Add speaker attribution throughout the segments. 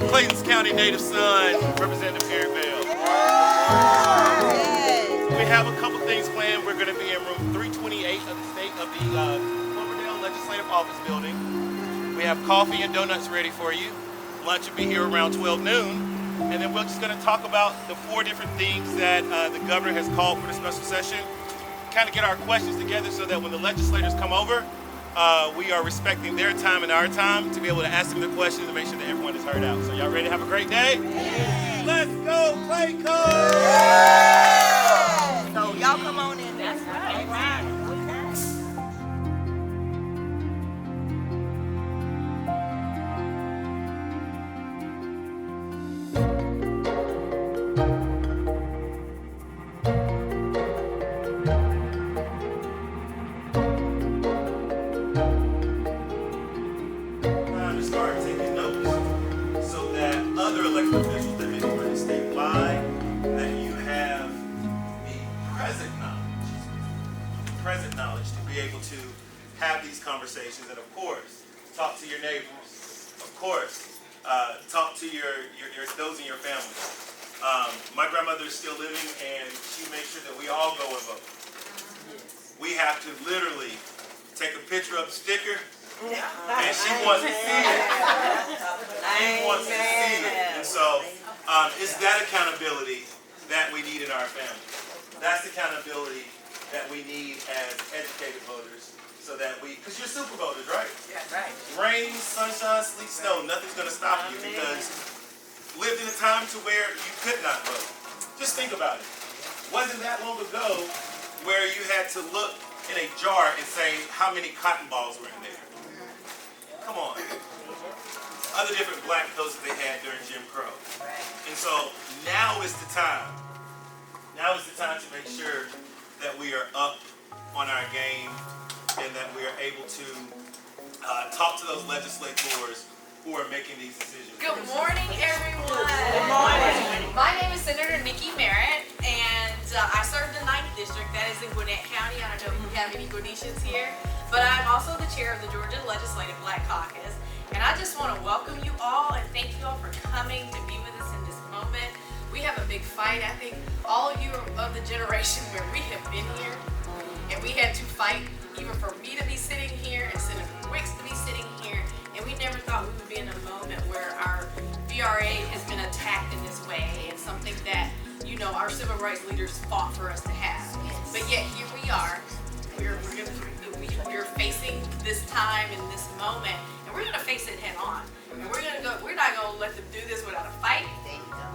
Speaker 1: Clayton's County native son, Representative Eric Bell. We have a couple things planned. We're going to be in room 328 of the Cloverdale Legislative Office Building. We have coffee and donuts ready for you. Lunch will be here around 12 noon. And then we're just going to talk about the 4 different things that the governor has called for the special session. Kind of get our questions together so that when the legislators come over, we are respecting their time and our time to be able to ask them the questions and make sure that everyone is heard out. So y'all ready to have a great day? Yeah. Let's go, Clayton!
Speaker 2: Yeah. So y'all come on in. That's right. All right.
Speaker 1: Officials that may be running statewide, that you have the present knowledge to be able to have these conversations, and of course, talk to your neighbors. Of course, talk to those in your family. My grandmother is still living, and she makes sure that we all go and vote. We have to literally take a picture of the sticker. And she wants to see it. She wants to see it. And so it's that accountability that we need in our family. That's the accountability that we need as educated voters, so that because you're super voters, right?
Speaker 2: Yeah, right.
Speaker 1: Rain, sunshine, sleet, snow, nothing's going to stop you because lived in a time to where you could not vote. Just think about it. Wasn't that long ago where you had to look in a jar and say how many cotton balls were in there. Come on. Other different black coats that they had during Jim Crow. And so now is the time. Now is the time to make sure that we are up on our game and that we are able to talk to those legislators who are making these decisions.
Speaker 3: Good morning, everyone.
Speaker 2: Good morning.
Speaker 3: My name is Senator Nikki Merritt, and I serve the 9th District. That is in Gwinnett County. I don't know if we have any Gwinnetians here, but I'm also the chair of the Georgia Legislative Black Caucus. And I just want to welcome you all and thank you all for coming to be with us in this moment. We have a big fight. I think all of you are of the generation where we have been here, and we had to fight even for me to be sitting here and Senator Wicks to be sitting here. And we never thought we would be in a moment where our VRA has been attacked in this way. It's something that, our civil rights leaders fought for us to have. But yet here we are. We're facing this time and this moment, and we're going to face it head on. And we're not going to let them do this without a fight.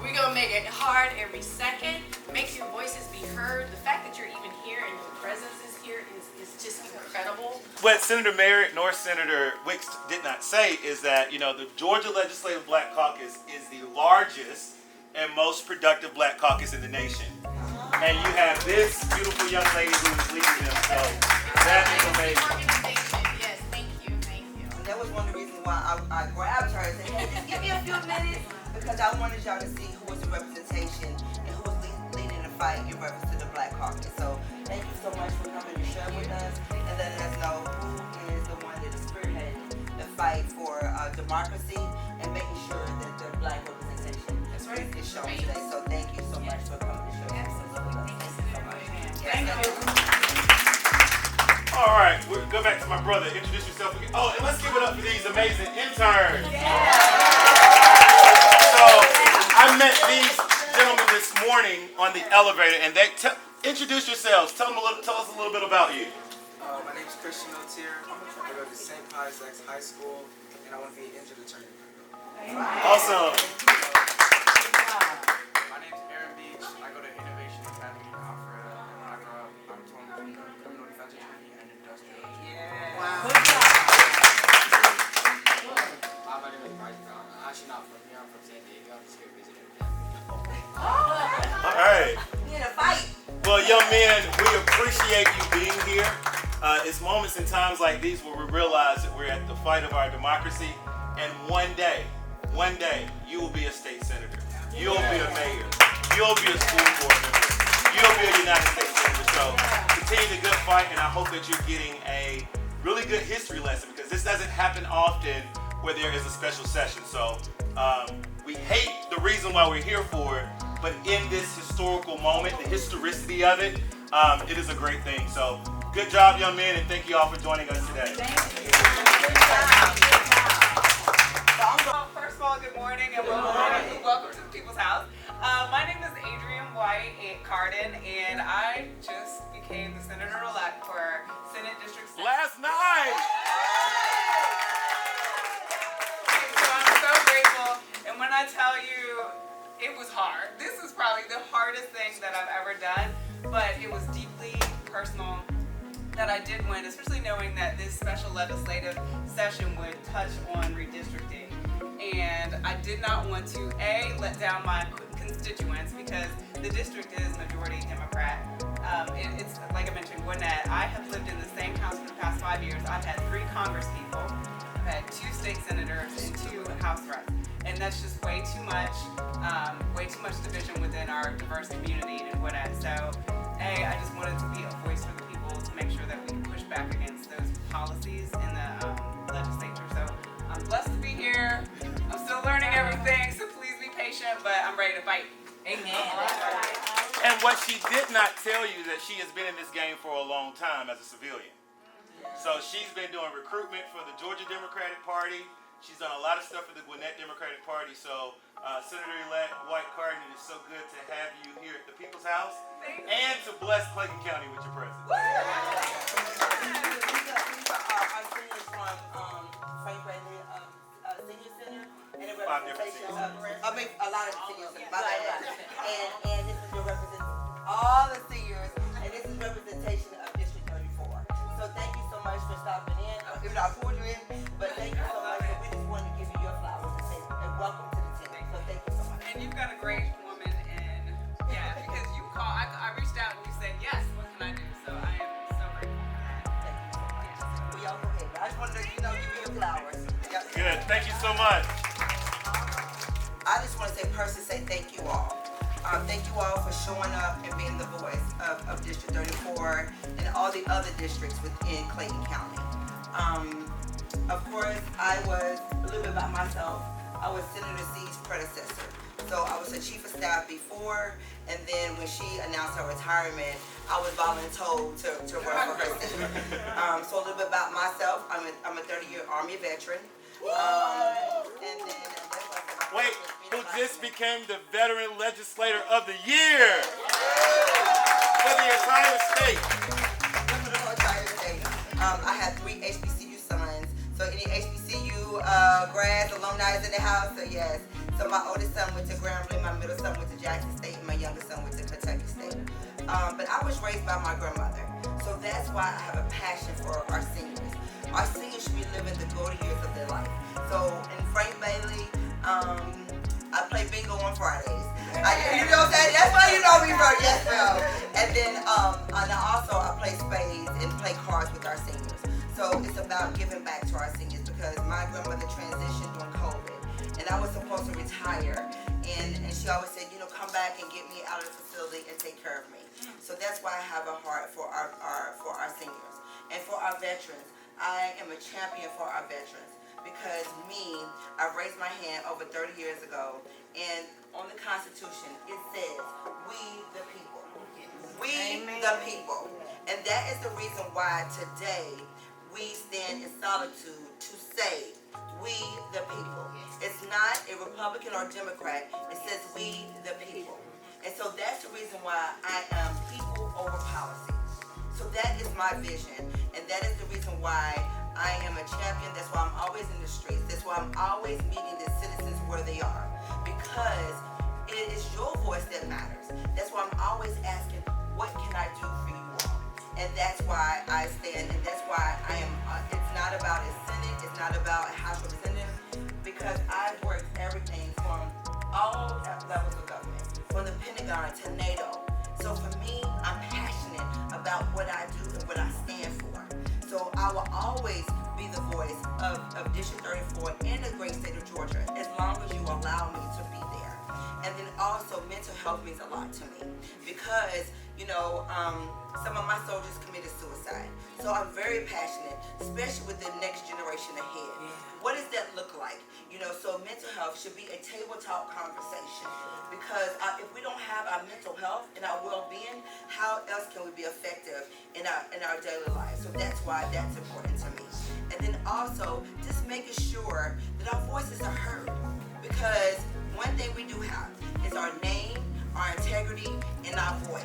Speaker 3: We're going to make it hard every second. Make your voices be heard. The fact that you're even here and your presence is here is just incredible.
Speaker 1: What Senator Merritt nor Senator Wicks did not say is that, the Georgia Legislative Black Caucus is the largest and most productive black caucus in the nation. And you have this beautiful young lady who is leading them. So that is amazing.
Speaker 3: Yes, thank you.
Speaker 2: And that was one of the reasons why I grabbed her and said, hey, just give me a few minutes, because I wanted y'all to see who was the representation and who was leading the fight in reference to the Black Caucus. So thank you so much for coming to share with us and letting us know who is the one that is spearheading the fight for democracy and making sure that the black representation is shown today. So thank you so much for coming to share with us.
Speaker 3: Thank you.
Speaker 1: All right, we'll go back to my brother. Introduce yourself again. Oh, and let's give it up for these amazing interns. So I met these gentlemen this morning on the elevator, and they introduce yourselves. Tell us a little bit about you.
Speaker 4: My name is Christian Otier. I go to St. Pius X High School, and I want to be an injured attorney.
Speaker 1: Awesome.
Speaker 4: My name is Aaron Beach. I go to Innovation Academy in Alfred. And when I grow up, I'm torn between criminal defense attorney and industrial attorney.
Speaker 2: Wow.
Speaker 4: My name is Bryce Brown. I'm actually not from here. I'm from San Diego. I'm just here visiting.
Speaker 1: All right.
Speaker 2: We in a fight.
Speaker 1: Well, young men, we appreciate you being here. It's moments and times like these where we realize that we're at the fight of our democracy. And one day, you will be a state senator. You'll be a mayor. You'll be a school board member. You'll be a United States senator. So continue the good fight, and I hope that you're getting a really good history lesson, because this doesn't happen often where there is a special session. So we hate the reason why we're here for it, but in this historical moment, the historicity of it, it is a great thing. So good job, young men, and thank you all for joining us today.
Speaker 5: First of all, good morning and welcome to the People's House. My name is Adrienne White Carden, and I just became the Senator-elect for Senate District 6.
Speaker 1: Last night!
Speaker 5: So I'm so grateful, and when I tell you, it was hard. This is probably the hardest thing that I've ever done, but it was deeply personal that I did win, especially knowing that this special legislative session would touch on redistricting. And I did not want to, let down my constituents, because the district is majority Democrat. It's like I mentioned, Gwinnett. I have lived in the same house for the past 5 years. I've had 3 congresspeople, I've had 2 state senators, and 2 House reps. And that's just way too much division within our diverse community in Gwinnett. So, I just wanted to be a voice for the people to make sure that we can push back against those policies in the legislature. So, I'm blessed to be here. I'm still learning everything, so please be patient, but I'm ready to fight. Amen.
Speaker 1: And what she did not tell you that she has been in this game for a long time as a civilian. So she's been doing recruitment for the Georgia Democratic Party. She's done a lot of stuff for the Gwinnett Democratic Party. So Senator-elect White Carden, it is so good to have you here at the People's House and to bless Clayton County with your presence.
Speaker 2: These are our seniors from Frank Bradley Senior Center, and a representation of, a lot of senior centers, and this is your all the seniors, and this is representation of District 34. So thank you so much for stopping in. Even though I pulled you in, but thank you so much. And we just wanted to give you your flowers and welcome to the team. So thank you so much.
Speaker 5: And you've got a great woman, and because you called, I reached out and you said, yes, what can I do? So I am so grateful for that.
Speaker 2: We all okay. I just wanted to, give you your flowers.
Speaker 1: Good. Thank you so much.
Speaker 2: I just want to personally say thank you all. Thank you all for showing up and being the voice of District 34 and all the other districts within Clayton County. Of course, I was, a little bit about myself, I was Senator C's predecessor. So I was her chief of staff before, and then when she announced her retirement, I was voluntold to run for her seat. So a little bit about myself, I'm a 30-year Army veteran. And then
Speaker 1: Wait, who just became the Veteran Legislator of the Year for the entire state.
Speaker 2: For the whole entire state. I have 3 HBCU sons. So any HBCU grads, alumni in the house, so yes. So my oldest son went to Grambling, my middle son went to Jackson State, and my youngest son went to Kentucky State. But I was raised by my grandmother. So that's why I have a passion for our seniors. Our seniors should be living the golden years of their life. So in Frank Bailey, I play bingo on Fridays. You know what I'm saying? That's why you know me, bro. Yes, bro. And then and also I play spades and play cards with our seniors. So it's about giving back to our seniors, because my grandmother transitioned during COVID, and I was supposed to retire. And she always said, come back and get me out of the facility and take care of me. So that's why I have a heart for our seniors and for our veterans. I am a champion for our veterans, because I raised my hand over 30 years ago, and on the Constitution it says, we the people. We the people. And that is the reason why today we stand in solitude to say, we the people. It's not a Republican or Democrat. It says we the people. And so that's the reason why I am people over policy. So that is my vision, and that is the reason why I am a champion. That's why I'm always in the streets. That's why I'm always meeting the citizens where they are, because it is your voice that matters. That's why I'm always asking, what can I do for you all? And that's why I stand, and that's why I am, it's not about a Senate, it's not about a House representative, because I've worked everything from all levels of government, from the Pentagon to NATO. So for me, I'm passionate about what I do and what I stand for. So I will always be the voice of District 34 and the great state of Georgia, as long as you allow me to be there. And then also, mental health means a lot to me because, some of my soldiers committed suicide. So I'm very passionate, especially with the next generation ahead. What does that look like? So mental health should be a table talk conversation because if we don't have our mental health and our well-being, how else can we be effective in our daily lives? So that's why that's important to me. And then also, just making sure that our voices are heard because one thing we do have is our name, our integrity, and our voice,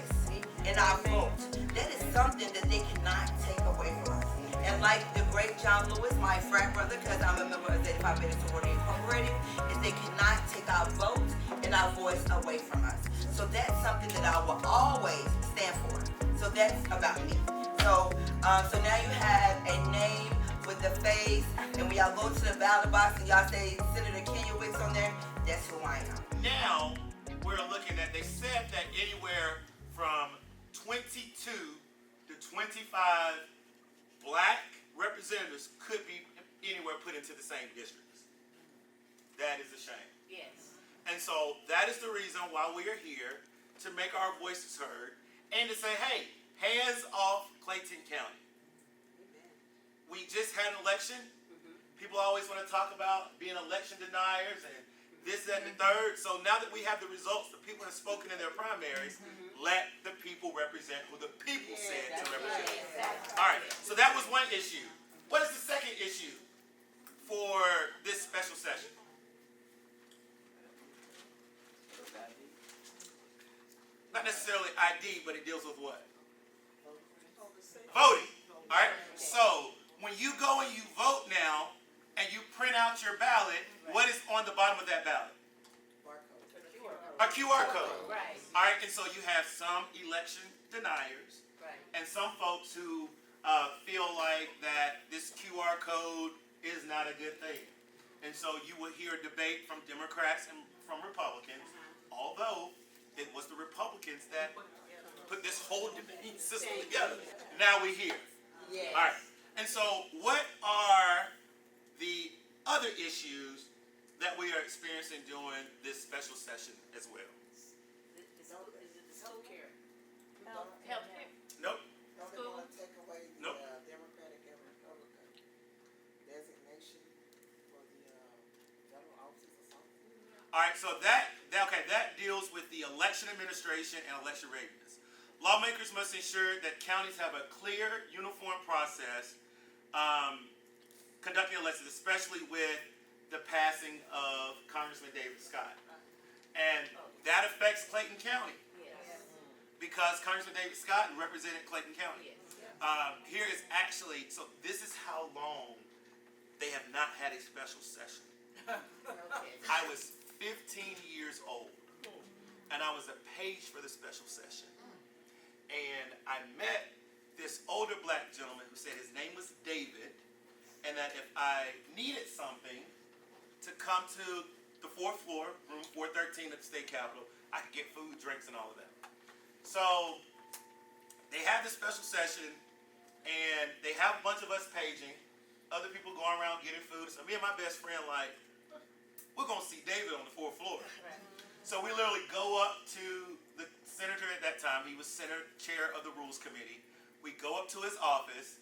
Speaker 2: and our vote. That is something that they cannot take away from us. And like the great John Lewis, my frat brother, because I'm a member of 85 Beta Sorority Incorporated, is they cannot take our vote and our voice away from us. So that's something that I will always stand for. So that's about me. So now you have a name with the face, and when y'all go to the ballot box and y'all say Senator Kenya Wicks on there, that's who I am.
Speaker 1: Now, we're looking at, they said that anywhere from 22 to 25 black representatives could be anywhere put into the same districts. That is a shame.
Speaker 3: Yes.
Speaker 1: And so that is the reason why we are here, to make our voices heard and to say, hey, hands off Clayton County. We just had an election. People always want to talk about being election deniers and this, that, and the third. So now that we have the results, the people have spoken in their primaries, let the people represent who the people said to represent. All right, so that was one issue. What is the second issue for this special session? Not necessarily ID, but it deals with what? Voting. All right, so when you go and you vote now, and you print out your ballot, what is on the bottom of that ballot? A QR code.
Speaker 3: Right.
Speaker 1: All right, and so you have some election deniers, and some folks who feel like that this QR code is not a good thing. And so you will hear a debate from Democrats and from Republicans, although it was the Republicans that put this whole debate system together. Now we're here. All right, and so what are the other issues that we are experiencing during this special session as well?
Speaker 3: Health care. Health care.
Speaker 1: Nope.
Speaker 6: Don't they want to take away the
Speaker 1: Nope.
Speaker 6: Democratic and Republican designation for the federal offices or something?
Speaker 1: All right, so that deals with the election administration and election readiness. Lawmakers must ensure that counties have a clear, uniform process conducting elections, especially with the passing of Congressman David Scott. And that affects Clayton County because Congressman David Scott represented Clayton County. Here is actually, so this is how long they have not had a special session. I was 15 years old, and I was a page for the special session. And I met this older black gentleman who said his name was David, and that if I needed something to come to the fourth floor, room 413 at the state capitol, I could get food, drinks, and all of that. So they have this special session, and they have a bunch of us paging, other people going around getting food. So me and my best friend, like, we're going to see David on the fourth floor. So we literally go up to the senator at that time. He was chair of the Rules Committee. We go up to his office,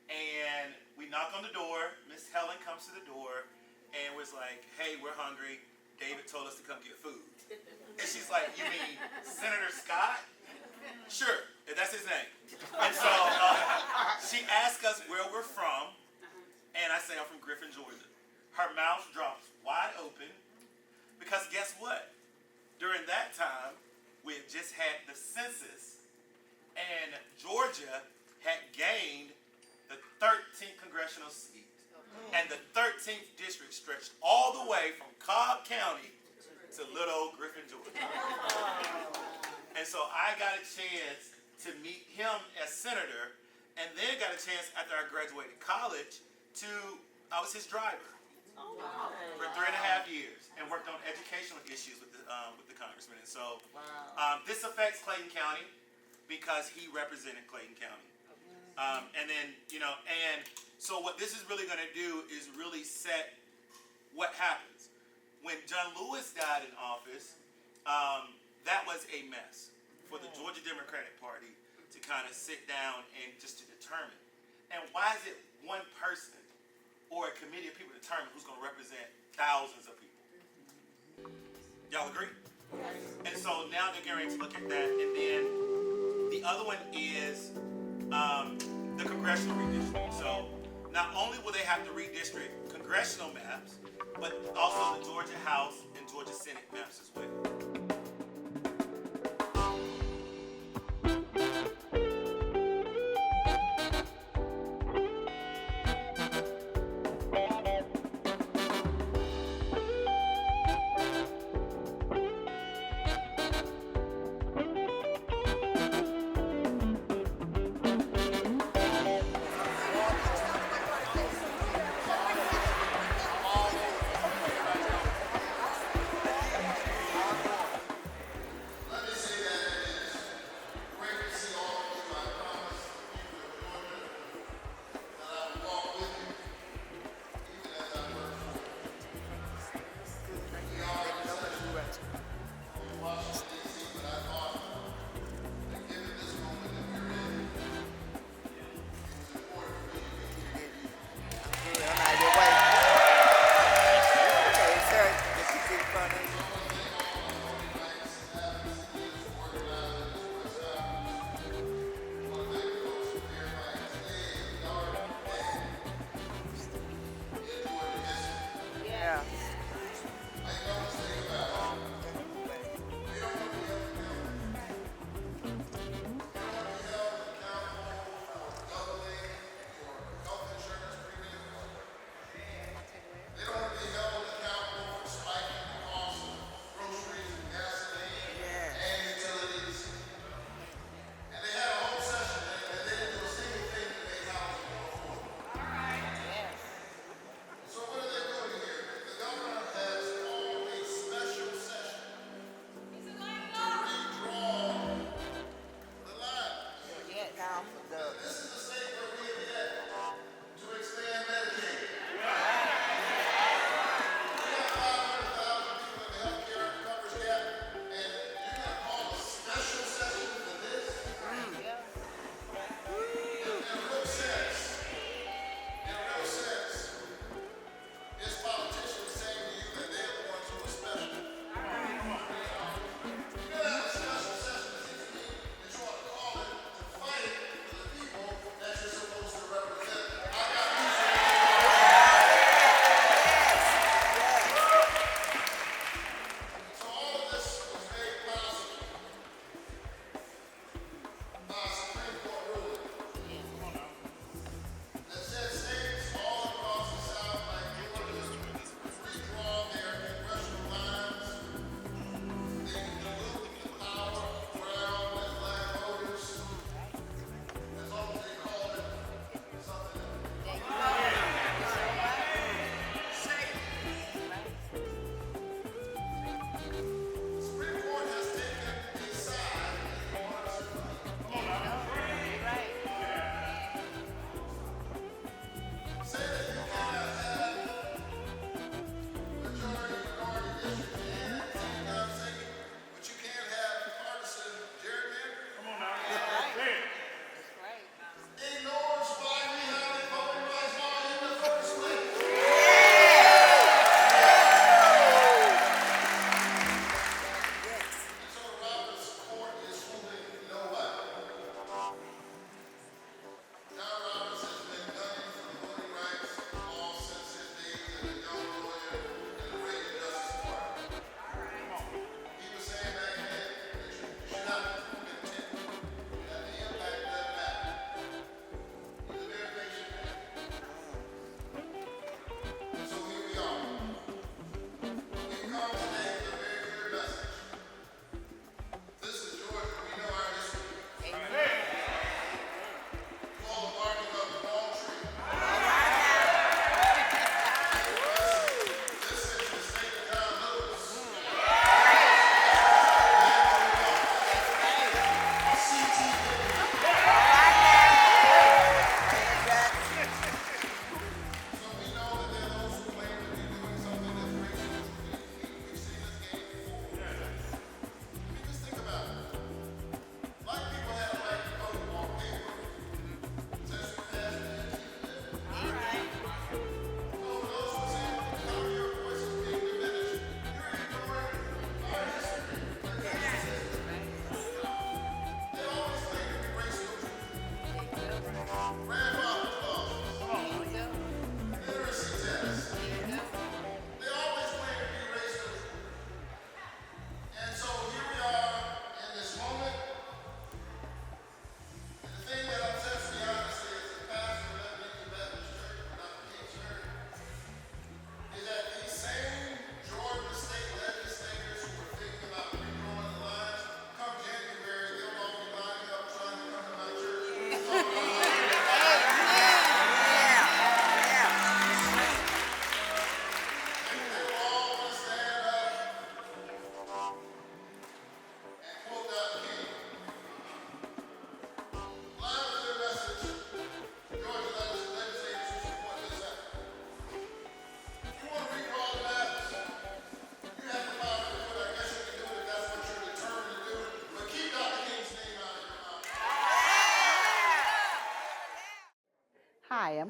Speaker 1: and we knock on the door. Miss Helen comes to the door and was like, hey, we're hungry. David told us to come get food. And she's like, you mean Senator Scott? Sure, if that's his name. And so she asked us where we're from, and I say I'm from Griffin, Georgia. Her mouth drops wide open because guess what? During that time, we had just had the census, and Georgia had gained the 13th congressional seat, and the 13th district stretched all the way from Cobb County to little old Griffin, Georgia. And so I got a chance to meet him as senator, and then got a chance after I graduated college I was his driver for 3.5 years, and worked on educational issues with the congressman. And so this affects Clayton County because he represented Clayton County. And then, and so what this is really going to do is really set what happens. When John Lewis died in office, that was a mess for the Georgia Democratic Party to kind of sit down and just to determine. And why is it one person or a committee of people determine who's going to represent thousands of people? Y'all agree? And so now they're going to look at that. And then the other one is the congressional redistricting. So not only will they have to redistrict congressional maps, but also the Georgia House and Georgia Senate maps as well.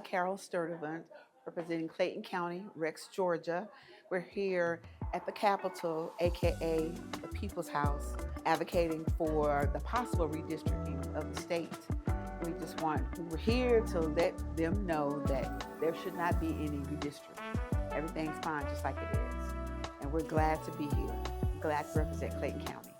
Speaker 7: Carol Sturdivant, representing Clayton County, Rex, Georgia. We're here at the Capitol, aka the People's House, advocating for the possible redistricting of the state. We're here to let them know that there should not be any redistricting. Everything's fine just like it is. And we're glad to be here. Glad to represent Clayton County.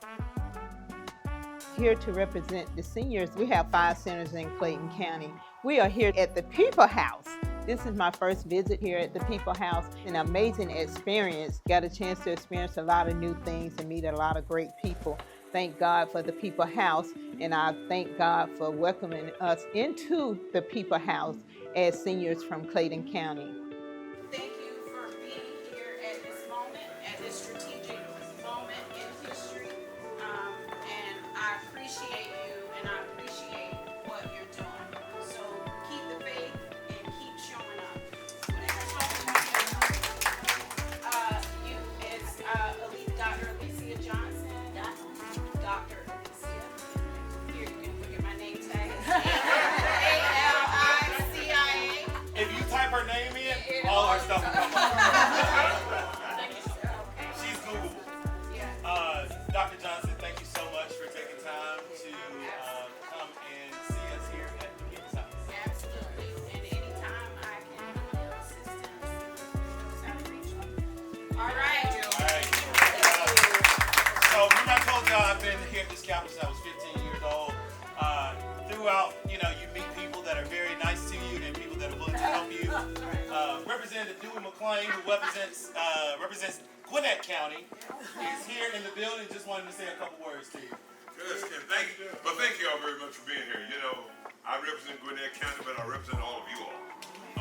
Speaker 8: Here to represent the seniors. We have 5 centers in Clayton County. We are here at the People House. This is my first visit here at the People House. An amazing experience. Got a chance to experience a lot of new things and meet a lot of great people. Thank God for the People House, and I thank God for welcoming us into the People House as seniors from Clayton County.
Speaker 3: Thank you for being here at this moment, at this strategic moment in history. And I appreciate you, and I appreciate what you're doing. So keep the faith and keep showing up. You is Dr. Alicia Johnson. Dr. Alicia. Here you can look at my name tag. A-L-I-C-I-A.
Speaker 1: If you type her name in, all our stuff will come up. She's Googleable. Dr. Johnson, thank you so much for taking time to come and see us here at the People's House.
Speaker 3: Absolutely. And anytime I can be of assistance, sound reach. All right.
Speaker 1: So remember I told y'all I've been here at this campus since I was 15 years old. Throughout, you meet people that are very nice to you and people that are willing to help you. Representative Dewey McClain, who represents Gwinnett County, is here in the building. Just wanted to say a couple words to you.
Speaker 9: Yes, and thank y'all very much for being here. I represent Gwinnett County, but I represent all of you all.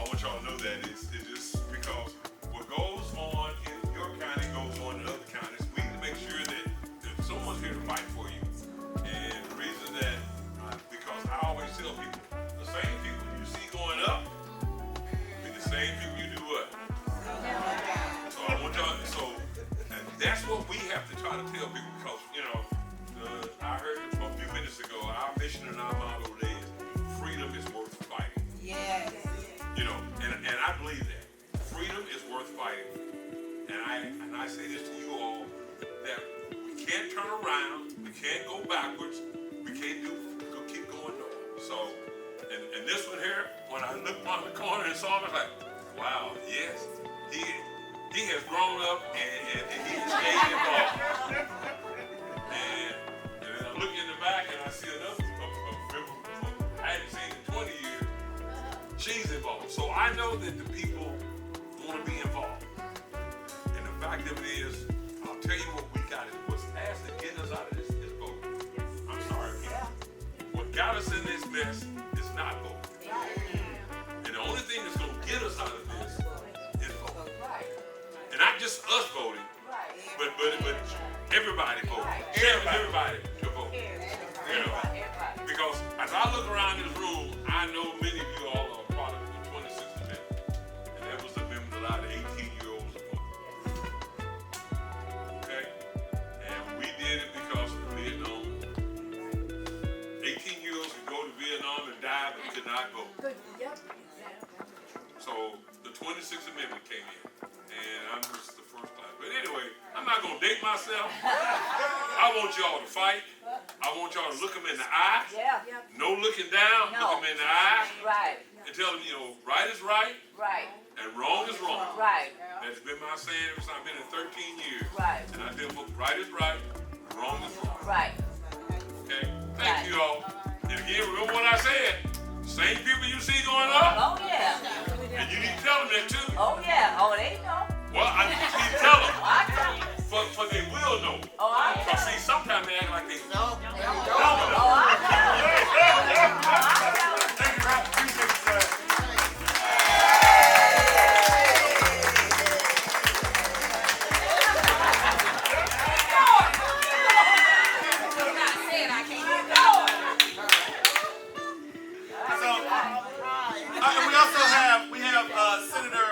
Speaker 9: I want y'all to know that it's just because what goes on in your county goes on in other counties. We need to make sure that someone's here to fight for you. And the reason that, because I always tell people, the same people you see going up, be the same people you do what? So I want y'all, and that's what we have to try to tell people because, I heard it a few minutes ago, our mission and our motto today is freedom is worth fighting.
Speaker 2: Yes.
Speaker 9: And I believe that. Freedom is worth fighting. And I say this to you all, that we can't turn around, we can't go backwards, we can't keep going north. So, and this one here, when I looked around the corner and saw him, I was like, wow, yes, he has grown up and he has stayed involved. And then I look in the back and I see another member I hadn't seen in 20 years. She's involved. So I know that the people want to be involved. And the fact of it is, I'll tell you what we got. What's asked to get us out of this is voting. I'm sorry, people. What got us in this mess is not voting. And the only thing that's going to get us out of this is voting. And not just us voting, but everybody voting. Everybody to vote. Because as I look around this room, I know many of you all are a product of the 26th Amendment. And that was the amendment that allowed 18-year-olds to vote. Okay? And we did it because of Vietnam. 18-year-olds could go to Vietnam and die but could not vote. So the 26th Amendment came in. And I'm just the first class. But anyway, I'm not going to date myself. I want y'all to fight. I want y'all to look them in the eye. No looking down. Look them in the eye. And tell them, right is right. And wrong is wrong. That's been my saying ever since I've been in 13 years. And I tell folks, right is right. Wrong is wrong. Okay? Thank you all. And again, remember what I said. Same people you see going up. And you need to tell them that too.
Speaker 2: They know.
Speaker 9: Well, I need to tell them. For they will know. Because see, sometimes they act like they know.
Speaker 1: Thank you, Rob. Appreciate you, sir. And we have Senator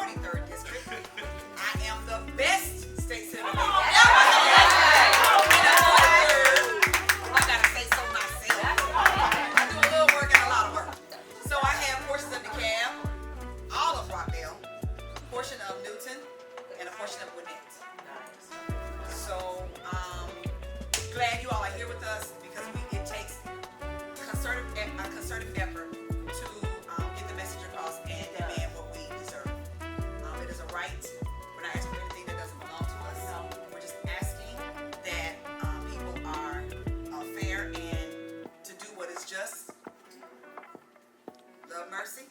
Speaker 5: 23rd District. I am the best state senator ever. I gotta say so myself. I do a little work and a lot of work. So I have portions of DeKalb, all of Rockdale, a portion of Newton, and a portion of Gwinnett. So glad you all are here with us because it takes a concerted effort to get the message across and demand what we deserve. It is a right. We're not asking for anything that doesn't belong to us. We're just asking that people are fair and to do what is just, love mercy,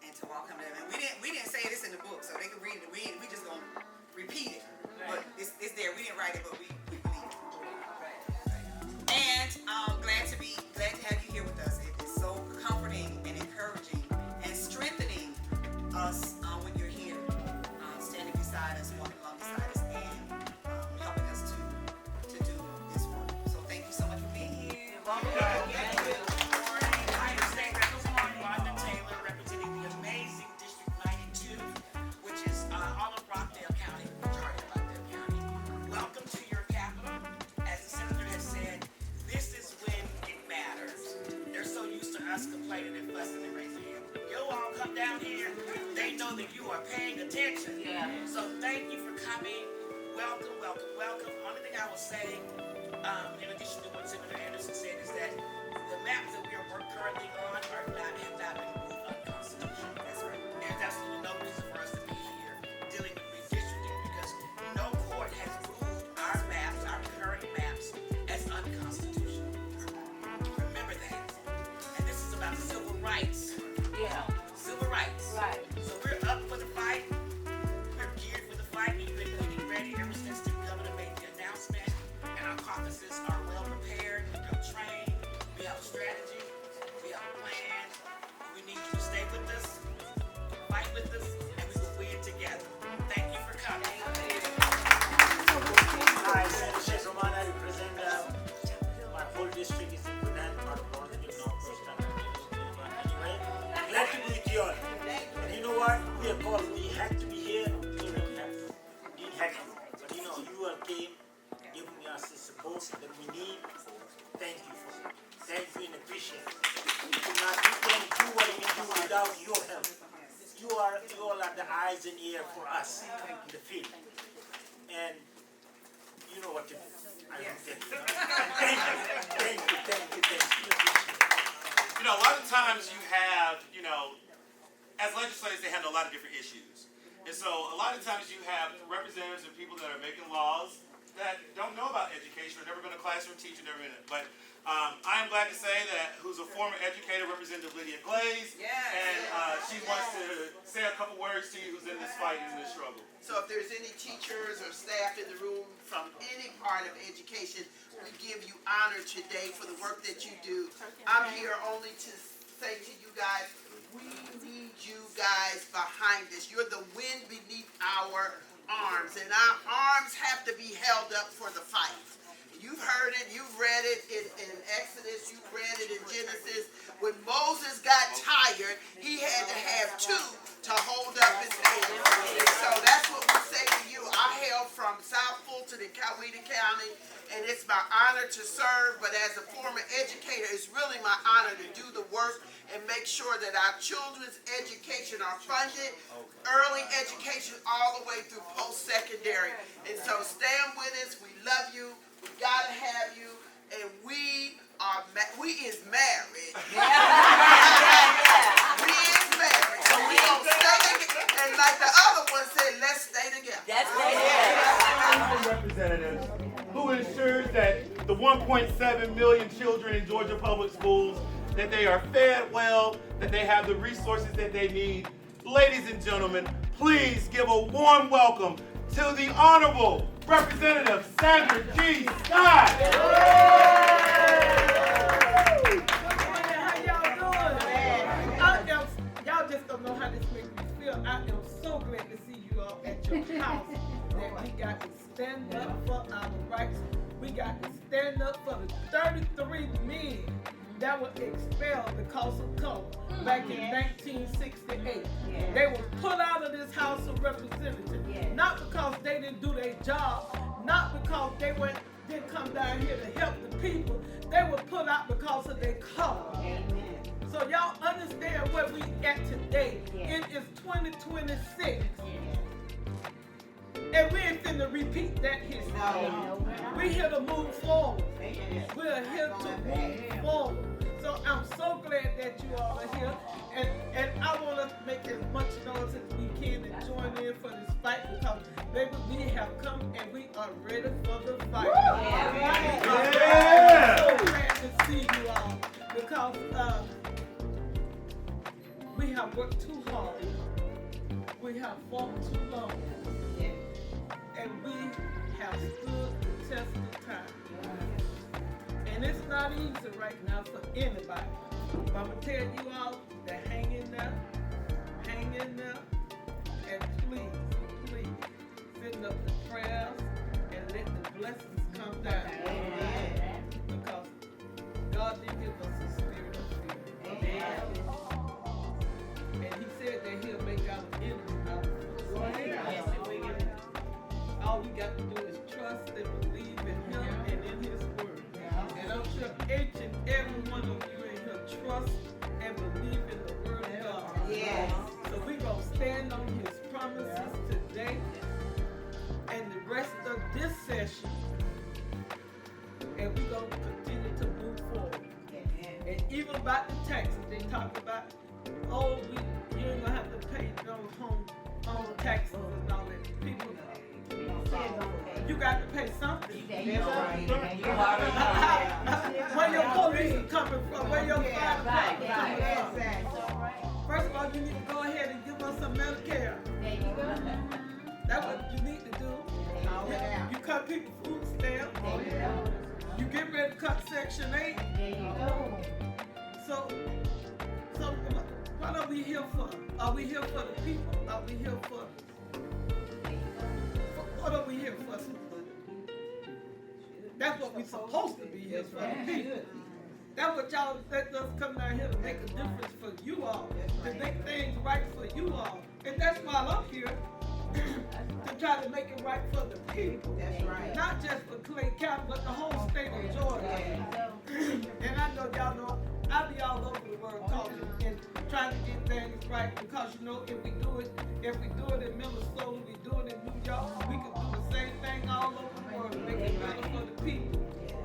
Speaker 5: and to walk him to heaven. We didn't say this in the book, so they can read it. We just gonna repeat it, but it's there. We didn't write it, but we believe it. And I'm glad to have you here with us. It is so comforting and encouraging and strengthening us when you're here, standing beside us, walking along beside us, and helping us to do this work. So thank you so much for being here.
Speaker 10: Representing the amazing District 92, which is all of Rockdale County, majority of Rockdale County. Welcome to your capital. As the senator has said, this is when it matters. They're so used to us complaining and fussing and raising hand. You all come down here, they know that you are paying attention. Yeah. So thank you for coming. Welcome, welcome, welcome. Only thing I will say, in addition to what Senator Anderson said, is that the maps that we are currently on have not been ruled unconstitutional. That's right. And there's absolutely no reason for us to be here dealing with redistricting because no court has ruled our maps, our current maps, as unconstitutional. Remember that. And this is about civil rights. Yeah. Civil rights. Right. So we're up for the fight. We're geared for the fight. We've been getting ready ever since the governor made the announcement. And our caucuses are well prepared, well trained. We have a strategy. We have a plan. We need you to stay with us, fight with us, and we will win together. Thank you for coming.
Speaker 11: Hi, Senator Romana. I represent my whole district is in Gwinnett, part of Boston, Northwest Anyway, glad to be with you all. And you know what? We are called. We had to be here. We didn't have to. But you know, you all came, giving us the support that we need. Thank you for it. Thank you and appreciate it. We can't do what we do without your help. You all are the eyes and ear for us in the field. And you know what to do. I don't tell you. Thank you.
Speaker 1: You know, a lot of times you have, as legislators, they handle a lot of different issues. And so a lot of times you have representatives and people that are making laws that don't know about education or never been a classroom teacher, never been it. But I am glad to say that who's a former educator, Representative Lydia Glaze, and she wants to say a couple words to you who's in this fight and in this struggle.
Speaker 6: So if there's any teachers or staff in the room from any part of education, we give you honor today for the work that you do. I'm here only to say to you guys, we need you guys behind us. You're the wind beneath our arms, and our arms have to be held up for the fight. You've heard it, you've read it in Exodus, you've read it in Genesis. When Moses got tired, he had to have two to hold up his hand. And so that's what we say to you. I hail from South Fulton in Coweta County, and it's my honor to serve, but as a former educator, it's really my honor to do the work and make sure that our children's education are funded, early education all the way through post-secondary. And so stand with us, we love you. We gotta have you, and we is married. We is married. So we gonna stay together. And like the other one said, let's stay together. That's
Speaker 1: Representatives who ensures that the 1.7 million children in Georgia public schools, that they are fed well, that they have the resources that they need. Ladies and gentlemen, please give a warm welcome to the Honorable Representative Sandra G. Scott.
Speaker 12: How y'all doing? Y'all just don't know how this makes me feel. I am so glad to see you all at your house. That we got to stand up for our rights. We got to stand up for the 33 men that were expelled because of color back in 1968. They were put out of this House of Representatives, not because they didn't do their job, not because they didn't come down here to help the people. They were put out because of their color. So y'all understand where we at today. It is 2026. And we ain't finna repeat that history. We're here to move forward. We're here to move forward. So I'm so glad that you all are here. And I want us to make as much noise as we can and join in for this fight because, baby, we have come and we are ready for the fight. I'm so glad to see you all because we have worked too hard. We have fought too long. And we have stood the test of time. And it's not easy right now for anybody. But I'm going to tell you all to hang in there, and please, send up the prayers and let the blessings come down. Because God didn't give us a spirit of fear. And he said that he'll make our enemies our footstool. All we got to do is trust and believe in him and in his word. And I'm sure each and every one of you in here trust and believe in the word of God. So we're going to stand on his promises today and the rest of this session. And we're going to continue to move forward. And even about the taxes, they talk about, you ain't going to have to pay those home taxes and all that. People, you got to pay something. Where your police are coming from, where your fire department coming from. First of all, you need to go ahead and give us some Medicare. That's what you need to do. You cut people food stamps. You get ready to cut Section 8. So what are we here for? Are we here for the people? Are we here for? What are we here for? That's what we're supposed to be here for the people. That's what y'all let us come down here to make a difference for you all, to make things right for you all. And that's why I'm here, to try to make it right for the people. That's right. Not just for Clayton County, but the whole state of Georgia. And I know y'all know, I'll be all over the world talking and trying to get things right because, you know, if we do it in Minnesota, we do it in New York, we can do the same thing all over the world, make it better for the people.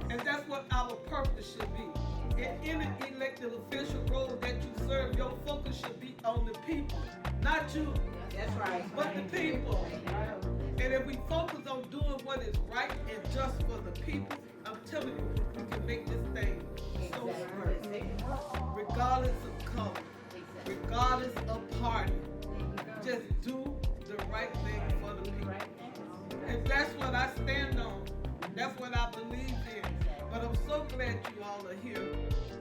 Speaker 12: And that's what our purpose should be. In any elected official role that you serve, your focus should be on the people, not you. That's right. But the people. And if we focus on doing what is right and just for the people, I'm telling you, we can make this thing so great. Regardless of color, regardless of party, just do the right thing for the people. And that's what I stand on. That's what I believe in. But I'm so glad you all are here.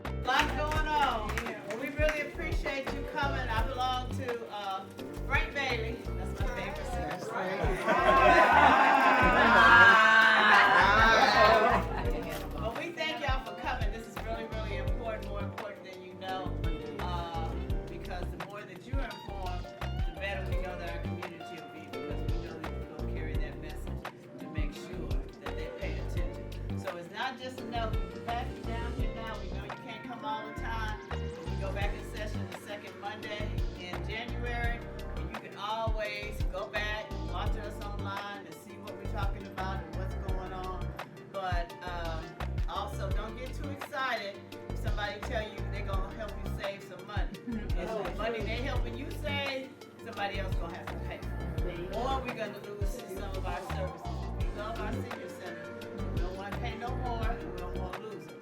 Speaker 8: A lot going on. Well, we really appreciate you coming. I belong to Frank Bailey. That's my favorite singer. But we thank y'all for coming. This is really, really important, more important than you know. Because the more that you're informed, the better we know that our community will be. Because we know that we're going to carry that message to make sure that they pay attention. So it's not just enough to have you down here now. We know you can't come all the time. We go back in session the second Monday in January. And you can always go back and watch us online and see what we're talking about and what's going on. But also don't get too excited if somebody tell you they're going to help you save some money. And so the money they're helping you save, somebody else going to have to pay for it. Or we're going to lose some of our services. We love our senior center. We don't want to pay no more, and we don't want to lose them.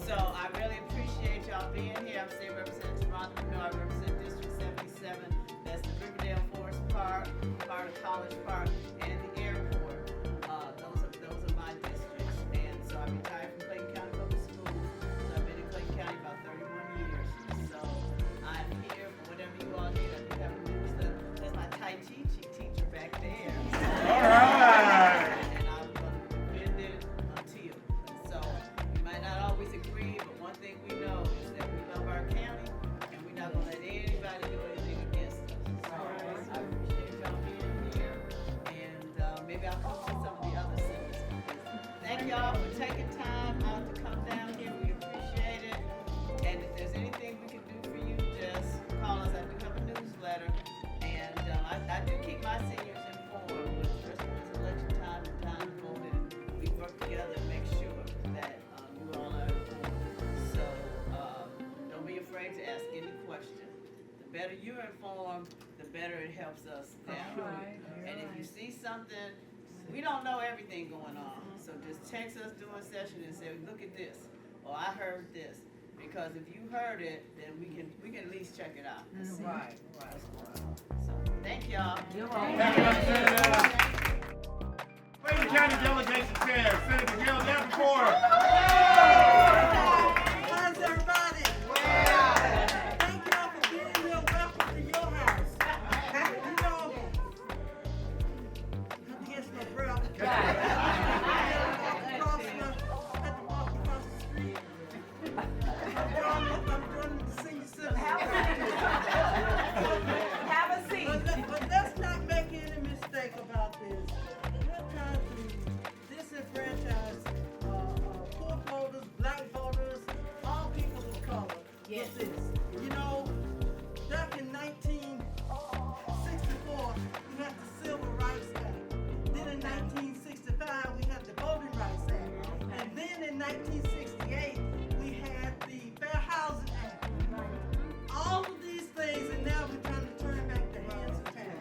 Speaker 8: So I really appreciate y'all being here. I'm State Representative Ronald. You know I represent District 77. That's the Riverdale Forest Park, part of College Park, and the airport. Those are my districts. And so I retired from Clayton County Public Schools. So I've been in Clayton County about 31 years. So I'm here for whatever you all need. I do have a newsletter. There's my Tai Chi teacher back there. All right. And I'm going to defend it until. So we might not always agree, but one thing we know is thank y'all for taking time out to come down here. We appreciate it. And if there's anything we can do for you, just call us. I do have a newsletter. And I do keep my seniors informed with first election time and time voted. We work together to make sure that you all are informed. So don't be afraid to ask any question. The better you're informed, the better it helps us down. And if you see something, we don't know everything going on. So just text us during session and say, look at this, or I heard this. Because if you heard it, then we can at least check it out. Right. So thank y'all.
Speaker 1: Thank you, Senator. Clayton County Delegation Chair, Senator Gail Davenport.
Speaker 6: How's everybody? Thank y'all for being here. Welcome to your house. You know, I have to get some breath. I had to walk across the street. I'm joining the senior citizen.
Speaker 8: Have a seat.
Speaker 6: But let's not make any mistake about this. We're trying to disenfranchise poor voters, black voters, all people of color with this. You know, back in 1964, we had the Civil Rights Act. Then in 1965, we had the Voting Rights Act. And then in 1968, we had the Fair Housing Act. All of these things, and now we're trying to turn back the hands of time.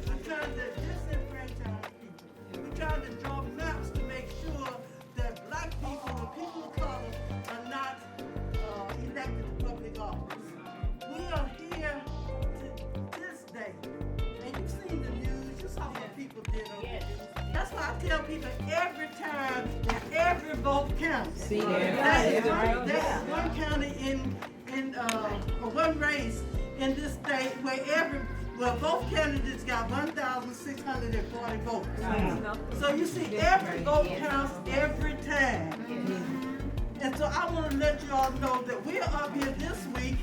Speaker 6: We're trying to disenfranchise people. We're trying to draw maps to make sure that black people and people of color are not elected to public office. We are here to this day. And you've seen the news, you saw what people did on the news. That's why I tell people every time that every vote counts. That is one county in or one race in this state where both candidates got 1,640 votes. So you see, every vote counts every time. And so I want to let you all know that we're up here this week,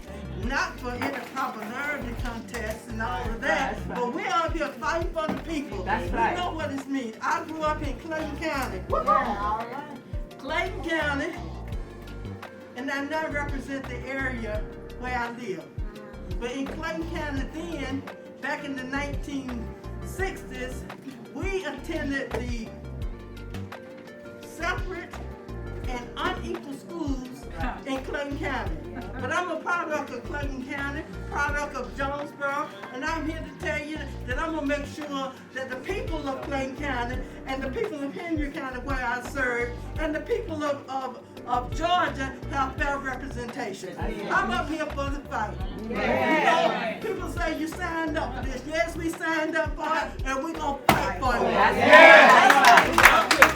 Speaker 6: not for any popularity contest and all of that, but we're up here fighting for the people.
Speaker 8: That's right.
Speaker 6: You know what this means. I grew up in Clayton County. Clayton County, and I now represent the area where I live. But in Clayton County then, back in the 1960s, we attended the separate and unequal schools in Clayton County. But I'm a product of Clayton County, product of Jonesboro, and I'm here to tell you that I'm gonna make sure that the people of Clayton County and the people of Henry County where I serve and the people of Georgia have fair representation. I'm up here for the fight. You know, people say you signed up for this. Yes, we signed up for it, and we're gonna fight for it.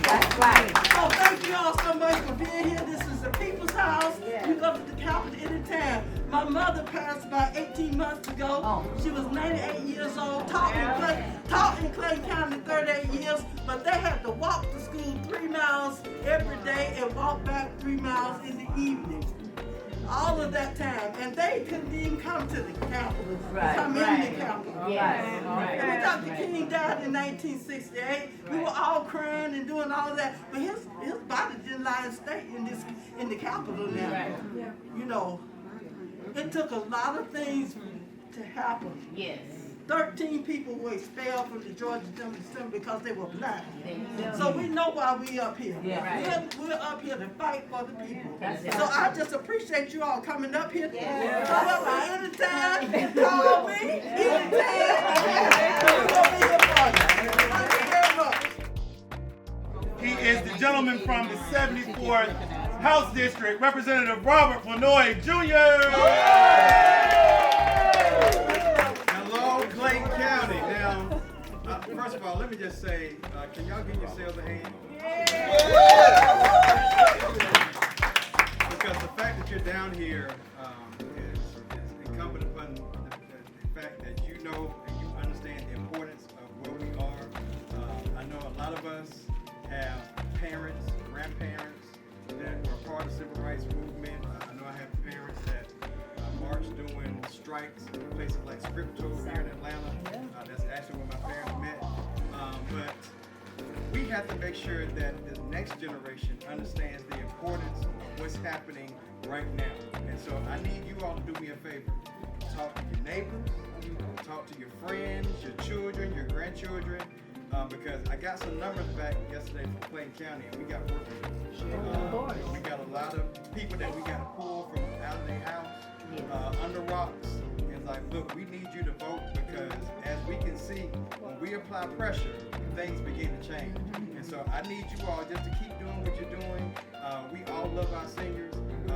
Speaker 8: That's right.
Speaker 6: So thank you all so much for being here. This is the people's house. You go to the Capitol anytime. My mother passed about 18 months ago. She was 98 years old, taught in Clayton County 38 years, but they had to walk to school 3 miles every day and walk back 3 miles in the evening. All of that time, and they couldn't even come to the Capitol, come in the Capitol. And when Dr. King died in 1968, we were all crying and doing all of that, but his body didn't lie in state in the Capitol now. You know, it took a lot of things to happen. 13 people were expelled from the Georgia General Assembly because they were black. So we know why we up here. We're up here to fight for the people. So I just appreciate you all coming up here. Come up here anytime. Call me anytime. We're going to be here for you. Thank you very much.
Speaker 1: He is the gentleman from the 74th House District, Representative Robert Flournoy Jr.
Speaker 13: Hello, Clayton County. Now, first of all, let me just say, can y'all give yourselves a hand? Because the fact that you're down here is incumbent upon the fact that you know and you understand the importance of where we are. I know a lot of us have parents, grandparents that were part of the civil rights movement. I know I have parents that marched doing strikes in places like Scripto here in Atlanta. That's actually where my parents met. But we have to make sure that the next generation understands the importance of what's happening right now. And so I need you all to do me a favor. Talk to your neighbors, talk to your friends, your children, your grandchildren, because I got some numbers back yesterday from Clayton County, and we got work to do. We got a lot of people that we got to pull from out of their house, under rocks. It's like, look, we need you to vote, because as we can see, when we apply pressure, things begin to change. And so I need you all just to keep doing what you're doing. We all love our seniors,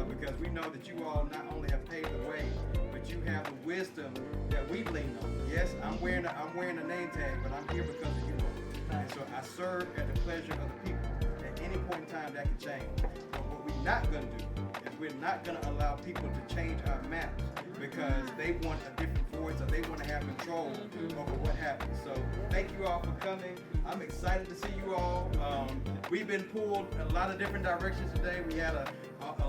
Speaker 13: because we know that you all not only have paved the way, but you have the wisdom that we lean on. Yes, I'm wearing a name tag, but I'm here because of you all. And so I serve at the pleasure of the people. At any point in time, that can change. But what we're not going to do is we're not going to allow people to change our maps because they want a different voice or they want to have control over what happens. So thank you all for coming. I'm excited to see you all. We've been pulled a lot of different directions today. We had a